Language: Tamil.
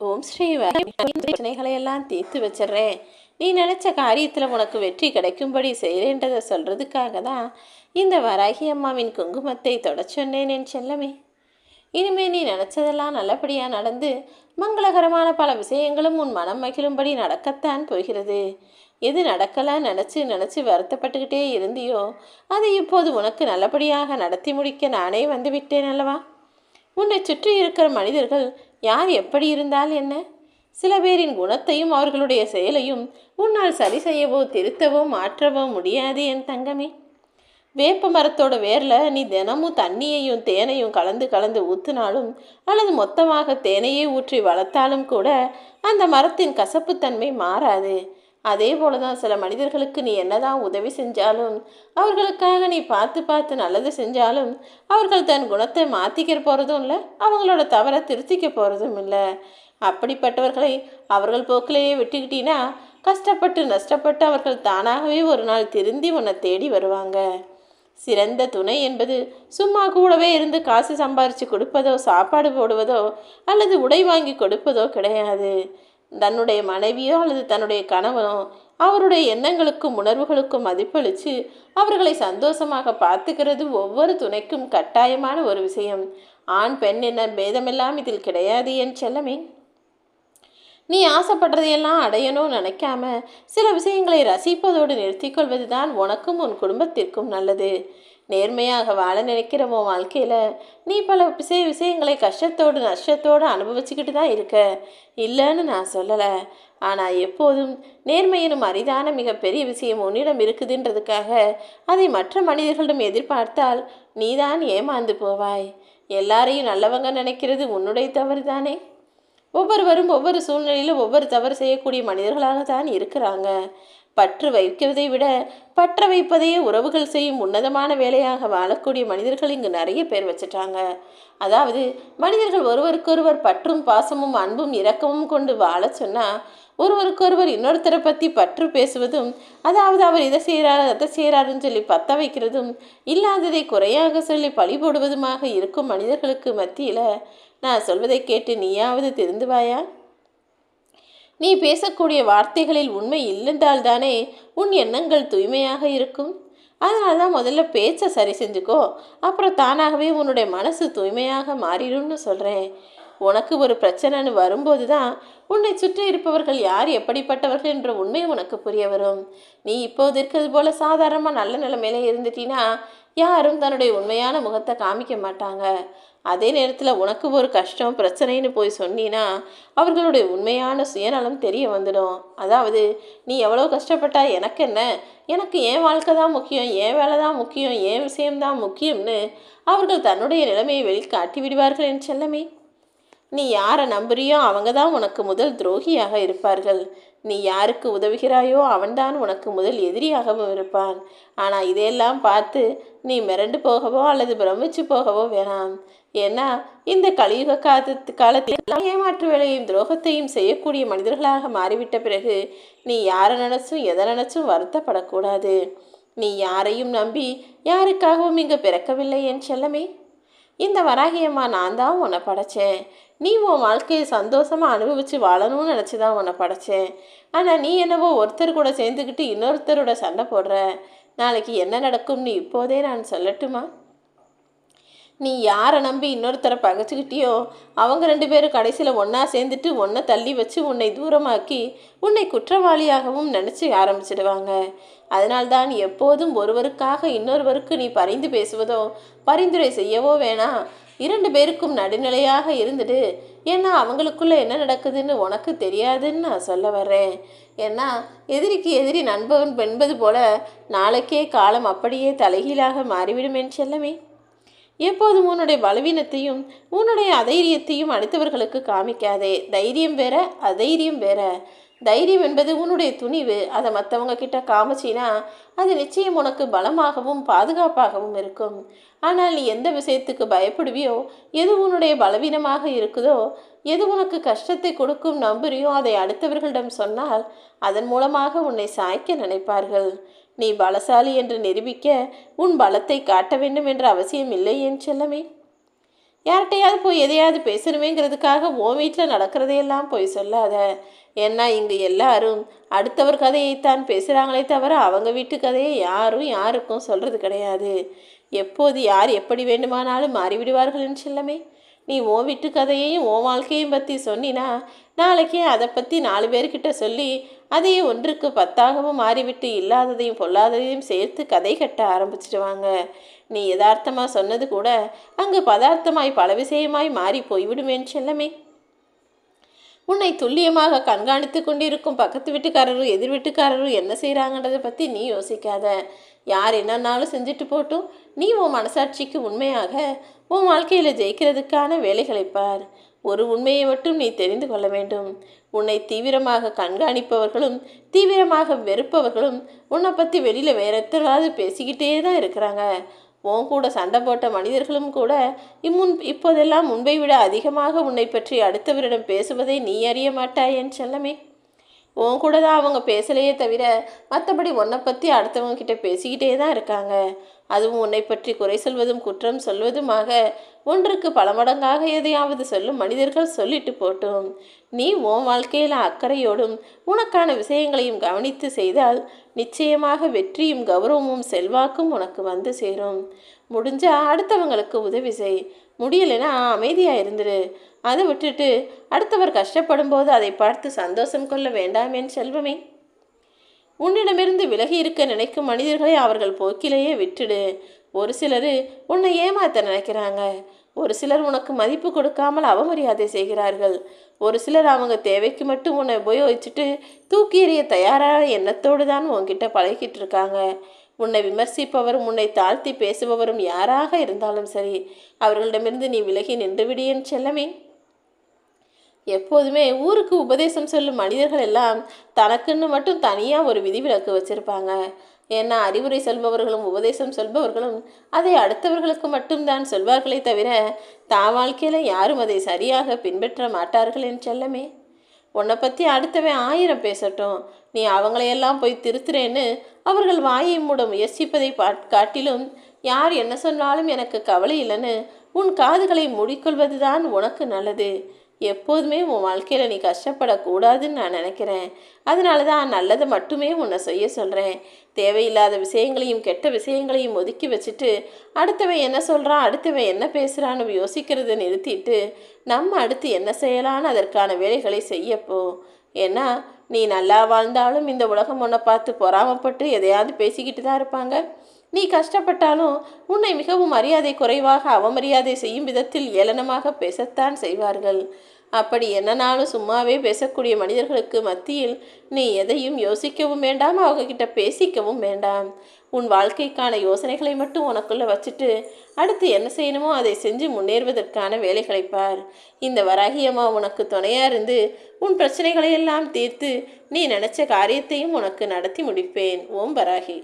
ஓம் ஸ்ரீ பிரச்சனைகளை எல்லாம் தீர்த்து வச்சிட்றேன். நீ நினச்ச காரியத்தில் உனக்கு வெற்றி கிடைக்கும்படி செய்கிறேன்றதை சொல்கிறதுக்காக தான் இந்த வராகி அம்மாவின் குங்குமத்தை தொட சொன்னேன் என் செல்லமே. இனிமே நீ நினச்சதெல்லாம் நல்லபடியாக நடந்து மங்களகரமான பல விஷயங்களும் உன் மனம் மகிழும்படி நடக்கத்தான் போகிறது. எது நடக்கலாம் நினச்சி நினச்சி வருத்தப்பட்டுக்கிட்டே இருந்தியோ அதை இப்போது உனக்கு நல்லபடியாக நடத்தி முடிக்க நானே வந்து விட்டேன் அல்லவா. உன்னை சுற்றி இருக்கிற மனிதர்கள் யார் எப்படி இருந்தால் என்ன? சில பேரின் குணத்தையும் அவர்களுடைய செயலையும் உன்னால் சரி செய்யவோ திருத்தவோ மாற்றவோ முடியாது என் தங்கமே. வேப்ப மரத்தோட வேரில் நீ தினமும் தண்ணியையும் தேனையும் கலந்து கலந்து ஊற்றினாலும் அல்லது மொத்தமாக தேனையே ஊற்றி வளர்த்தாலும் கூட அந்த மரத்தின் கசப்புத்தன்மை மாறாது. அதே போல தான் சில மனிதர்களுக்கு நீ என்னதான் உதவி செஞ்சாலும், அவர்களுக்காக நீ பார்த்து பார்த்து நல்லது செஞ்சாலும் அவர்கள் தன் குணத்தை மாற்றிக்க போகிறதும் இல்லை, அவங்களோட தவறை திருத்திக்க போகிறதும் இல்லை. அப்படிப்பட்டவர்களை அவர்கள் போக்கிலேயே விட்டுக்கிட்டீங்கன்னா கஷ்டப்பட்டு நஷ்டப்பட்டு அவர்கள் தானாகவே ஒரு நாள் திருந்தி உன்னை தேடி வருவாங்க. சிறந்த துணை என்பது சும்மா கூடவே இருந்து காசு சம்பாரித்து கொடுப்பதோ சாப்பாடு போடுவதோ அல்லது உடை வாங்கி கொடுப்பதோ கிடையாது. தன்னுடைய மனைவியோ அல்லது தன்னுடைய கணவனோ அவருடைய எண்ணங்களுக்கும் உணர்வுகளுக்கும் மதிப்பளித்து அவர்களை சந்தோஷமாக பார்த்துக்கிறது ஒவ்வொரு துணைக்கும் கட்டாயமான ஒரு விஷயம். ஆண் பெண் என்ன பேதமெல்லாம் இதில் கிடையாது என் செல்லமே. நீ ஆசைப்படுறதையெல்லாம் அடையணும்னு நினைக்காம சில விஷயங்களை ரசிப்பதோடு நிறுத்திக்கொள்வது தான் உனக்கும் உன் குடும்பத்திற்கும் நல்லது. நேர்மையாக வாழ நினைக்கிற உன் வாழ்க்கையில் நீ பல விஷயங்களை கஷ்டத்தோடு நஷ்டத்தோடு அனுபவிச்சுக்கிட்டு தான் இருக்க, இல்லைன்னு நான் சொல்லலை. ஆனால் எப்போதும் நேர்மையினும் அரிதான மிகப்பெரிய விஷயம் உன்னிடம் இருக்குதுன்றதுக்காக அதை மற்ற மனிதர்களிடம் எதிர்பார்த்தால் நீதான் ஏமாந்து போவாய். எல்லாரையும் நல்லவங்க நினைக்கிறது உன்னுடைய தவறு தானே. ஒவ்வொருவரும் ஒவ்வொரு சூழ்நிலையிலும் ஒவ்வொரு தவறு செய்யக்கூடிய மனிதர்களாக தான் இருக்கிறாங்க. பற்று வைக்கிறதை விட பற்ற வைப்பதையே உறவுகள் செய்யும் உன்னதமான வேலையாக வாழக்கூடிய மனிதர்கள் இங்கு நிறைய பேர் வச்சுட்டாங்க. அதாவது மனிதர்கள் ஒருவருக்கொருவர் பற்றும் பாசமும் அன்பும் இரக்கமும் கொண்டு வாழ சொன்னால் ஒருவருக்கொருவர் இன்னொருத்தரை பற்றி பற்று பேசுவதும், அதாவது அவர் இதை செய்கிறார் அதை செய்கிறாருன்னு சொல்லி பற்ற வைக்கிறதும், இல்லாததை குறையாக சொல்லி பழி போடுவதுமாக இருக்கும் மனிதர்களுக்கு மத்தியில் நான் சொல்வதை கேட்டு நீயாவது திருந்துவாயா? நீ பேசக்கூடிய வார்த்தைகளில் உண்மை இல்லைன்றால்தானே உன் எண்ணங்கள் தூய்மையாக இருக்கும். அதனால தான் முதல்ல பேச்சை சரி செஞ்சுக்கோ, அப்புறம் தானாகவே உன்னுடைய மனசு தூய்மையாக மாறிடும்னு சொல்கிறேன். உனக்கு ஒரு பிரச்சனைன்னு வரும்போது தான் உன்னை சுற்றி இருப்பவர்கள் யார் எப்படிப்பட்டவர்கள் என்ற உண்மை உனக்கு புரிய வரும். நீ இப்போது இருக்கிறது போல சாதாரணமாக நல்ல நிலைமையில இருந்துட்டீன்னா யாரும் தன்னுடைய உண்மையான முகத்தை காமிக்க மாட்டாங்க. அதே நேரத்தில் உனக்கு ஒரு கஷ்டம் பிரச்சனைன்னு போய் சொன்னீன்னா அவர்களுடைய உண்மையான சுயநலம் தெரிய வந்துடும். அதாவது நீ எவ்வளோ கஷ்டப்பட்டா எனக்கு என்ன, எனக்கு என் வாழ்க்கை தான் முக்கியம், என் வேலை தான் முக்கியம், என் விஷயம்தான் முக்கியம்னு அவர்கள் தன்னுடைய நிலைமையை வெளிக்காட்டி விடுவார்கள் என் செல்லமே. நீ யாரை நம்புறியோ அவங்க தான் உனக்கு முதல் துரோகியாக இருப்பார்கள். நீ யாருக்கு உதவுகிறாயோ அவன்தான் உனக்கு முதல் எதிரியாகவும் இருப்பான். ஆனால் இதையெல்லாம் பார்த்து நீ மிரண்டு போகவோ அல்லது பிரமிச்சு போகவோ வேணாம். ஏன்னா இந்த கலியுக காலத்தில் ஏமாற்று வேலையும் துரோகத்தையும் செய்யக்கூடிய மனிதர்களாக மாறிவிட்ட பிறகு நீ யாரை நினச்சும் எதை நினச்சும் வருத்தப்படக்கூடாது. நீ யாரையும் நம்பி யாருக்காகவும் இங்கு பிறக்கவில்லை என் செல்லமே. இந்த வராகியம்மா நான் தான் உன்னை படைச்சேன். நீ உன் வாழ்க்கையை சந்தோஷமாக அனுபவித்து வாழணும்னு நினச்சி தான் உன்னை படைச்சேன். ஆனால் நீ என்னவோ ஒருத்தர் கூட சேர்ந்துக்கிட்டு இன்னொருத்தரோட சண்டை போடுற. நாளைக்கு என்ன நடக்கும்னு இப்போதே நான் சொல்லட்டுமா? நீ யாரை நம்பி இன்னொருத்தரை பகைச்சிக்கிட்டியோ அவங்க ரெண்டு பேரும் கடைசியில் ஒன்றா சேர்ந்துட்டு ஒன்றை தள்ளி வச்சு உன்னை தூரமாக்கி உன்னை குற்றவாளியாகவும் நினச்சி ஆரம்பிச்சிடுவாங்க. அதனால்தான் எப்போதும் ஒருவருக்காக இன்னொருவருக்கு நீ பரிந்து பேசுவதோ பரிந்துரை செய்யவோ வேணாம். இரண்டு பேருக்கும் நடுநிலையாக இருந்துடு. ஏன்னா அவங்களுக்குள்ள என்ன நடக்குதுன்னு உனக்கு தெரியாதுன்னு நான் சொல்ல வர்றேன். ஏன்னா எதிரிக்கு எதிரி நண்பன் என்பது போல நாளைக்கே காலம் அப்படியே தலைகீழாக மாறிவிடும் என் செல்லமே. எப்போதும் உன்னுடைய பலவீனத்தையும் உன்னுடைய அதைரியத்தையும் அடுத்தவர்களுக்கு காமிக்காதே. தைரியம் வேற அதைரியம் வேற. தைரியம் என்பது உன்னுடைய துணிவு. அதை மற்றவங்க கிட்ட காமிச்சினா அது நிச்சயம் உனக்கு பலமாகவும் பாதுகாப்பாகவும் இருக்கும். ஆனால் நீ எந்த விஷயத்துக்கு பயப்படுவியோ, எது உன்னுடைய பலவீனமாக இருக்குதோ, எது உனக்கு கஷ்டத்தை கொடுக்கும் நம்புறியோ அதை அடுத்தவர்களிடம் சொன்னால் அதன் மூலமாக உன்னை சாய்க்க நினைப்பார்கள். நீ பலசாலி என்று நிரூபிக்க உன் பலத்தை காட்ட வேண்டும் என்ற அவசியம் இல்லை என் செல்லமே. யார்கிட்டையாவது போய் எதையாவது பேசணுமேங்கிறதுக்காக உன் வீட்டில் நடக்கிறதையெல்லாம் போய் சொல்லாத. ஏன்னா இங்கே எல்லாரும் அடுத்தவர் கதையைத்தான் பேசுகிறாங்களே தவிர அவங்க வீட்டு கதையை யாரும் யாருக்கும் சொல்கிறது கிடையாது. எப்போது யார் எப்படி வேண்டுமானாலும் மாறிவிடுவார்கள் என் செல்லமே. நீ உன் வீட்டு கதையையும் உன் வாழ்க்கையும் பற்றி சொன்னினா நாளைக்கே அதை பற்றி 4 பேர்கிட்ட சொல்லி அதையே 1க்கு 10ஆகவும் மாறிவிட்டு இல்லாததையும் பொல்லாததையும் சேர்த்து கதை கட்ட ஆரம்பிச்சிடுவாங்க. நீ யதார்த்தமாக சொன்னது கூட அங்கு பதார்த்தமாய் பல விஷயமாய் மாறி போய்விடுமேன் செல்லமே. உன்னை துல்லியமாக கண்காணித்து கொண்டிருக்கும் பக்கத்து வீட்டுக்காரரும் எதிர் வீட்டுக்காரரும் என்ன செய்கிறாங்கன்றதை பற்றி நீ யோசிக்காத. யார் என்னன்னாலும் செஞ்சுட்டு போட்டும், நீ உன் மனசாட்சிக்கு உண்மையாக உன் வாழ்க்கையில் ஜெயிக்கிறதுக்கான வேலைகளை பார். ஒரு உண்மையை மட்டும் நீ தெரிந்து கொள்ள வேண்டும். உன்னை தீவிரமாக கண்காணிப்பவர்களும் தீவிரமாக வெறுப்பவர்களும் உன்னை பற்றி வெளியில் வேற எத்தனாவது பேசிக்கிட்டே தான் இருக்கிறாங்க. உன் கூட சண்டை போட்ட மனிதர்களும் கூட இப்போதெல்லாம் முன்பை விட அதிகமாக உன்னை பற்றி அடுத்தவரிடம் பேசுவதை நீ அறிய மாட்டாய் என் செல்லமே. உன் கூட தான் அவங்க பேசலையே தவிர மற்றபடி உன்னை பற்றி அடுத்தவங்க கிட்ட பேசிக்கிட்டே தான் இருக்காங்க. அதுவும் உன்னை பற்றி குறை சொல்வதும் குற்றம் சொல்வதுமாக 1க்கு பல மடங்காக எதையாவது சொல்லும் மனிதர்கள் சொல்லிட்டு போட்டும். நீ உன் வாழ்க்கையில் அக்கறையோடும் உனக்கான விஷயங்களையும் கவனித்து செய்தால் நிச்சயமாக வெற்றியும் கௌரவமும் செல்வாக்கும் உனக்கு வந்து சேரும். முடிஞ்சா அடுத்தவங்களுக்கு உதவி செய். முடியலைன்னா அமைதியாக இருந்துடு. அதை விட்டுட்டு அடுத்தவர் கஷ்டப்படும் போது அதை பார்த்து சந்தோஷம் கொள்ள வேண்டாம் என் செல்வமே. உன்னிடமிருந்து விலகி இருக்க நினைக்கும் மனிதர்களை அவர்கள் போக்கிலேயே விட்டுடு. ஒரு சிலர் உன்னை ஏமாத்த நினைக்கிறாங்க. ஒரு சிலர் உனக்கு மதிப்பு கொடுக்காமல் அவமரியாதை செய்கிறார்கள். ஒரு சிலர் அவங்க தேவைக்கு மட்டும் உன்னை உபயோகிச்சுட்டு தூக்கி எறிய தயாரான எண்ணத்தோடு தான் உன்கிட்ட பழகிட்டு இருக்காங்க. உன்னை விமர்சிப்பவரும் உன்னை தாழ்த்தி பேசுபவரும் யாராக இருந்தாலும் சரி, அவர்களிடமிருந்து நீ விலகி நின்றுவிடு என் செல்லமே. எப்போதுமே ஊருக்கு உபதேசம் சொல்லும் மனிதர்கள் எல்லாம் தனக்குன்னு மட்டும் தனியாக ஒரு விதிவிலக்கு வச்சுருப்பாங்க. ஏன்னா அறிவுரை சொல்பவர்களும் உபதேசம் சொல்பவர்களும் அதை அடுத்தவர்களுக்கு மட்டும்தான் சொல்வார்களே தவிர தான் வாழ்க்கையில் யாரும் அதை சரியாக பின்பற்ற மாட்டார்கள் என் செல்லமே. உன்னை பற்றி அடுத்தவன் 1000 பேசட்டும், நீ அவங்களையெல்லாம் போய் திருத்துறேன்னு அவர்கள் வாயை மூட முயற்சிப்பதை காட்டிலும் யார் என்ன சொன்னாலும் எனக்கு கவலை இல்லைன்னு உன் காதுகளை மூடிக்கொள்வது தான் உனக்கு நல்லது. எப்போதுமே உன் வாழ்க்கையில் நீ கஷ்டப்படக்கூடாதுன்னு நான் நினைக்கிறேன். அதனால தான் நல்லதை மட்டுமே உன்னை செய்ய சொல்கிறேன். தேவையில்லாத விஷயங்களையும் கெட்ட விஷயங்களையும் ஒதுக்கி வச்சுட்டு அடுத்தவன் என்ன சொல்கிறான், அடுத்தவன் என்ன பேசுகிறான்னு யோசிக்கிறத நிறுத்திட்டு நம்ம அடுத்து என்ன செய்யலான்னு அதற்கான வேலைகளை செய்யப்போ. ஏன்னா நீ நல்லா வாழ்ந்தாலும் இந்த உலகம் உன்னை பார்த்து பொறாமப்பட்டு எதையாவது பேசிக்கிட்டு தான் இருப்பாங்க. நீ கஷ்டப்பட்டாலும் உன்னை மிகவும் மரியாதை குறைவாக அவமரியாதை செய்யும் விதத்தில் ஏளனமாக பேசத்தான் செய்வார்கள். அப்படி என்னனாலும் சும்மாவே பேசக்கூடிய மனிதர்களுக்கு மத்தியில் நீ எதையும் யோசிக்கவும் வேண்டாம், அவங்கக்கிட்ட பேசிக்கவும் வேண்டாம். உன் வாழ்க்கைக்கான யோசனைகளை மட்டும் உனக்குள்ளே வச்சுட்டு அடுத்து என்ன செய்யணுமோ அதை செஞ்சு முன்னேறுவதற்கான வேலைகளை பார். இந்த வராகியம்மா உனக்கு துணையாக இருந்து உன் பிரச்சனைகளையெல்லாம் தீர்த்து நீ நினச்ச காரியத்தையும் உனக்கு நடத்தி முடிப்பேன். ஓம் வராகி.